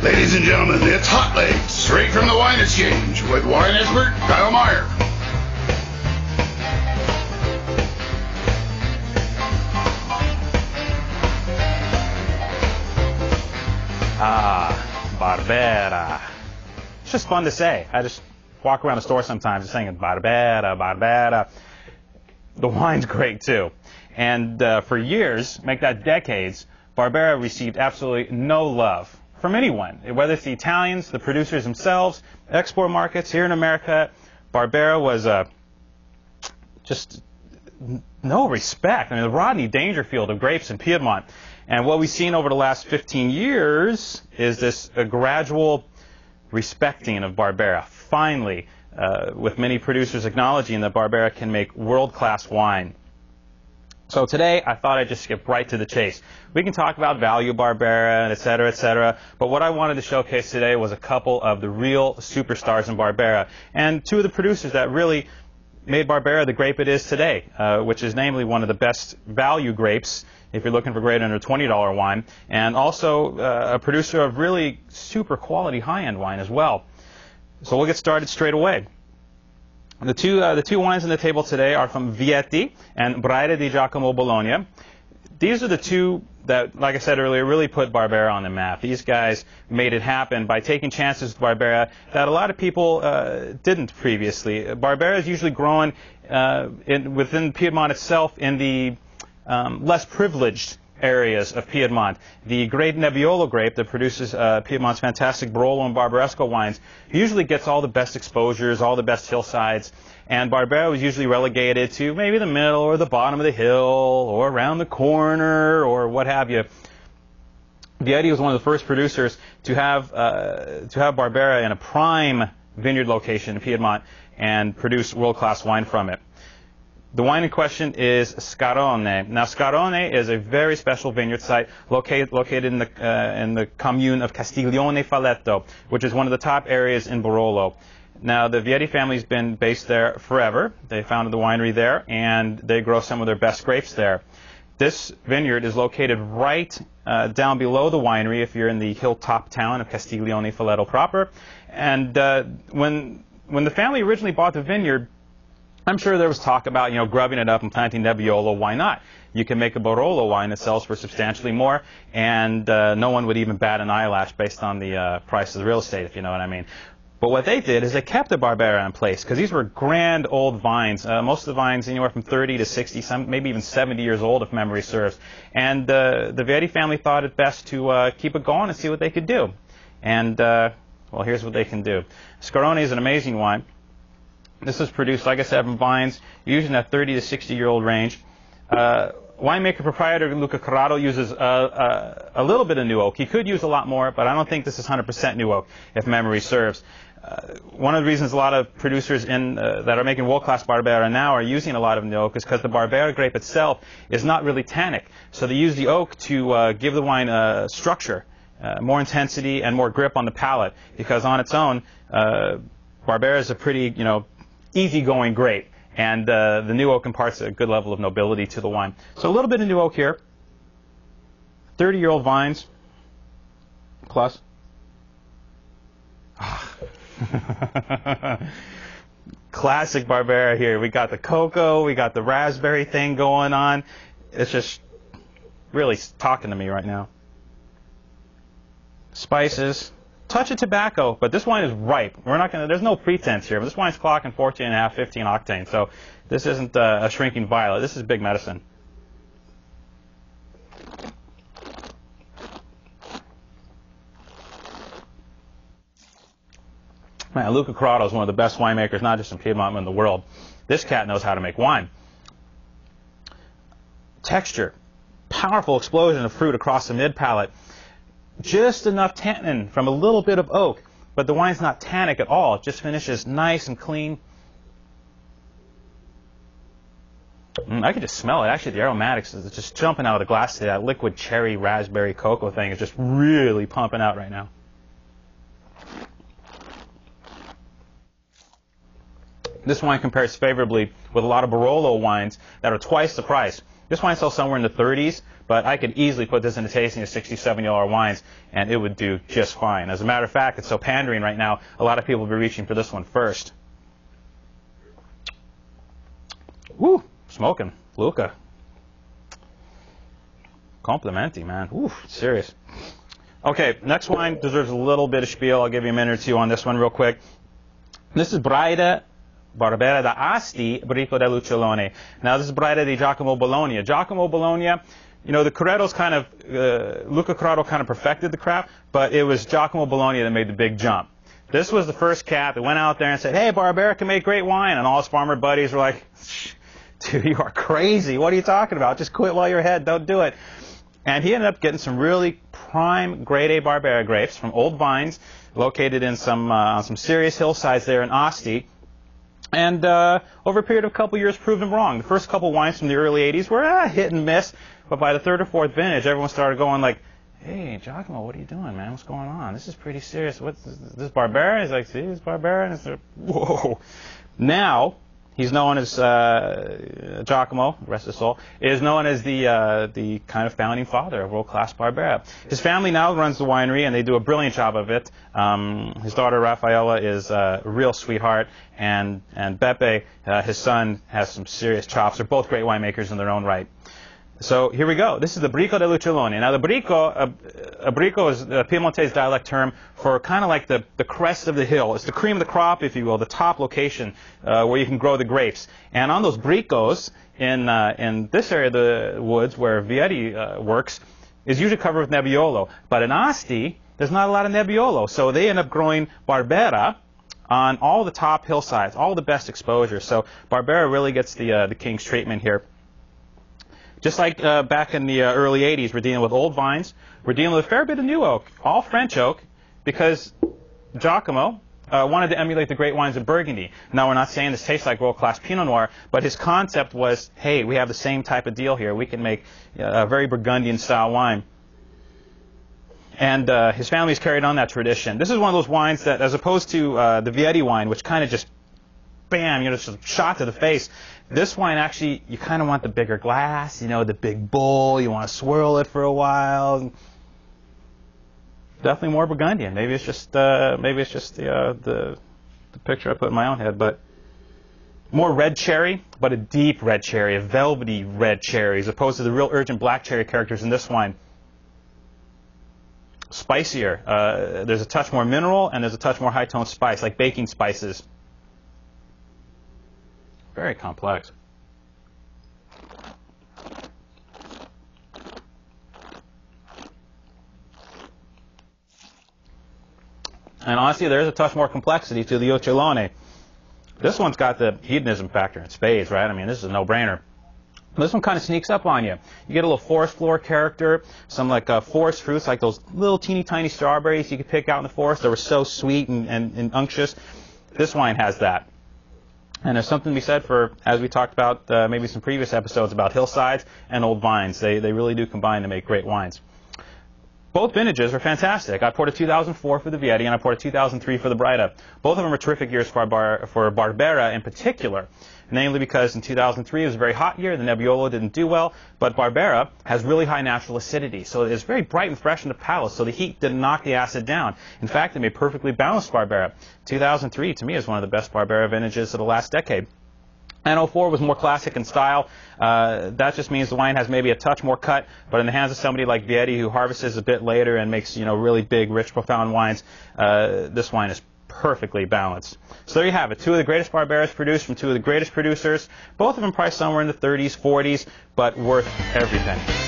Ladies and gentlemen, it's Hot Legs, straight from the Wine Exchange, with wine expert Kyle Meyer. Barbera. It's just fun to say. I just walk around the store sometimes just saying Barbera, Barbera. The wine's great too. And for years, make that decades, Barbera received absolutely no love from anyone. Whether it's the Italians, the producers themselves, export markets here in America, Barbera was just no respect. I mean, the Rodney Dangerfield of grapes in Piedmont. And what we've seen over the last 15 years is this gradual respecting of Barbera. Finally, with many producers acknowledging that Barbera can make world-class wine. So today, I thought I'd just skip right to the chase. We can talk about value Barbera, et cetera, but what I wanted to showcase today was a couple of the real superstars in Barbera, and two of the producers that really made Barbera the grape it is today, which is namely one of the best value grapes if you're looking for great under $20 wine, and also a producer of really super quality high-end wine as well. So we'll get started straight away. The two wines on the table today are from Vieti and Braire di Giacomo Bologna. These are the two that, like I said earlier, really put Barbera on the map. These guys made it happen by taking chances with Barbera that a lot of people didn't previously. Barbera is usually grown within Piedmont itself in the less privileged areas of Piedmont. The great Nebbiolo grape that produces Piedmont's fantastic Barolo and Barbaresco wines usually gets all the best exposures, all the best hillsides, and Barbera was usually relegated to maybe the middle or the bottom of the hill or around the corner or what have you. Vieti was one of the first producers to have Barbera in a prime vineyard location in Piedmont and produce world-class wine from it. The wine in question is Scarone. Now, Scarone is a very special vineyard site located in the commune of Castiglione Falletto, which is one of the top areas in Barolo. Now, the Vieti family's been based there forever. They founded the winery there, and they grow some of their best grapes there. This vineyard is located right down below the winery if you're in the hilltop town of Castiglione Falletto proper. And when the family originally bought the vineyard, I'm sure there was talk about, grubbing it up and planting Nebbiolo. Why not? You can make a Barolo wine that sells for substantially more, and no one would even bat an eyelash based on the price of the real estate, if you know what I mean. But what they did is they kept the Barbera in place, because these were grand old vines. Most of the vines anywhere from 30 to 60, some maybe even 70 years old, if memory serves. And the Vieti family thought it best to keep it going and see what they could do. And, well, here's what they can do. Scarone is an amazing wine. This is produced, like I said, from vines, usually in that 30 to 60-year-old range. Winemaker proprietor Luca Corrado uses a little bit of new oak. He could use a lot more, but I don't think this is 100% new oak, if memory serves. One of the reasons a lot of producers that are making world-class Barbera now are using a lot of new oak is because the Barbera grape itself is not really tannic. So they use the oak to give the wine structure, more intensity, and more grip on the palate, because on its own, Barbera is a pretty, easygoing grape, and the new oak imparts a good level of nobility to the wine. So a little bit of new oak here. 30-year-old vines plus. Classic Barbera here. We got the cocoa, we got the raspberry thing going on. It's just really talking to me right now. Spices. Touch of tobacco, but this wine is ripe. There's no pretense here. This wine's clocking 14.5, 15 octane, so this isn't a shrinking violet. This is big medicine. Man, Luca Corrado is one of the best winemakers, not just in Piedmont, but in the world. This cat knows how to make wine. Texture. Powerful explosion of fruit across the mid-palate. Just enough tannin from a little bit of oak, but the wine's not tannic at all. It just finishes nice and clean. I can just smell it. Actually, the aromatics is just jumping out of the glass today. That liquid cherry, raspberry, cocoa thing is just really pumping out right now. This wine compares favorably with a lot of Barolo wines that are twice the price. This wine sells somewhere in the 30s, but I could easily put this into tasting of $60-70 wines, and it would do just fine. As a matter of fact, it's so pandering right now, a lot of people will be reaching for this one first. Woo, smoking, Luca. Complimenti, man. Ooh, serious. Okay, next wine deserves a little bit of spiel. I'll give you a minute or two on this one real quick. This is Barbera da Asti, Bricco del Uccellone. Now, this is Barbera di Giacomo Bologna. Giacomo Bologna, you know, the Corretto's kind of, Luca Corretto kind of perfected the craft, but it was Giacomo Bologna that made the big jump. This was the first cat that went out there and said, hey, Barbera can make great wine. And all his farmer buddies were like, dude, you are crazy. What are you talking about? Just quit while you're ahead. Don't do it. And he ended up getting some really prime grade A Barbera grapes from old vines located in some serious hillsides there in Asti. And over a period of a couple years proved him wrong. The first couple wines from the early 80s were hit and miss. But by the third or fourth vintage, everyone started going like, hey, Giacomo, what are you doing, man? What's going on? This is pretty serious. What's this Barbera? He's like, see, this Barbera? And it's like, whoa. Now, he's known as Giacomo, rest his soul, is known as the kind of founding father of world-class Barbera. His family now runs the winery, and they do a brilliant job of it. His daughter Raffaella is a real sweetheart, and Beppe, his son, has some serious chops. They're both great winemakers in their own right. So here we go. This is the Bricco del Uccellone. Now the Bricco, a Bricco is a Piemontese dialect term for kind of like the crest of the hill. It's the cream of the crop, if you will, the top location where you can grow the grapes. And on those Briccos in this area of the woods where Vietti works is usually covered with Nebbiolo. But in Asti, there's not a lot of Nebbiolo, so they end up growing Barbera on all the top hillsides, all the best exposure. So Barbera really gets the king's treatment here. Just like back in the early 80s, we're dealing with old vines. We're dealing with a fair bit of new oak, all French oak, because Giacomo wanted to emulate the great wines of Burgundy. Now, we're not saying this tastes like world-class Pinot Noir, but his concept was, hey, we have the same type of deal here. We can make a very Burgundian-style wine. And his family's carried on that tradition. This is one of those wines that, as opposed to the Vietti wine, which kind of just, bam, you know, just a shot to the face, this wine actually, you kind of want the bigger glass, you know, the big bowl. You want to swirl it for a while. Definitely more Burgundian. Maybe it's just the picture I put in my own head, but more red cherry, but a deep red cherry, a velvety red cherry, as opposed to the real urgent black cherry characters in this wine. Spicier. There's a touch more mineral, and there's a touch more high-toned spice, like baking spices. Very complex. And honestly, there's a touch more complexity to the Uccellone. This one's got the hedonism factor in spades, right? I mean, this is a no-brainer. This one kind of sneaks up on you. You get a little forest floor character, some like forest fruits, like those little teeny tiny strawberries you could pick out in the forest that were so sweet and unctuous. This wine has that. And there's something to be said for, as we talked about maybe some previous episodes, about hillsides and old vines. They really do combine to make great wines. Both vintages are fantastic. I poured a 2004 for the Vietti, and I poured a 2003 for the Barbera. Both of them are terrific years for Barbera in particular, namely because in 2003 it was a very hot year. The Nebbiolo didn't do well, but Barbera has really high natural acidity, so it's very bright and fresh in the palate, so the heat didn't knock the acid down. In fact, it made perfectly balanced Barbera. 2003, to me, is one of the best Barbera vintages of the last decade. And 04 was more classic in style. That just means the wine has maybe a touch more cut, but in the hands of somebody like Vietti, who harvests a bit later and makes, you know, really big, rich, profound wines, this wine is perfectly balanced. So there you have it. Two of the greatest Barberas produced from two of the greatest producers. Both of them priced somewhere in the 30s, 40s, but worth every penny.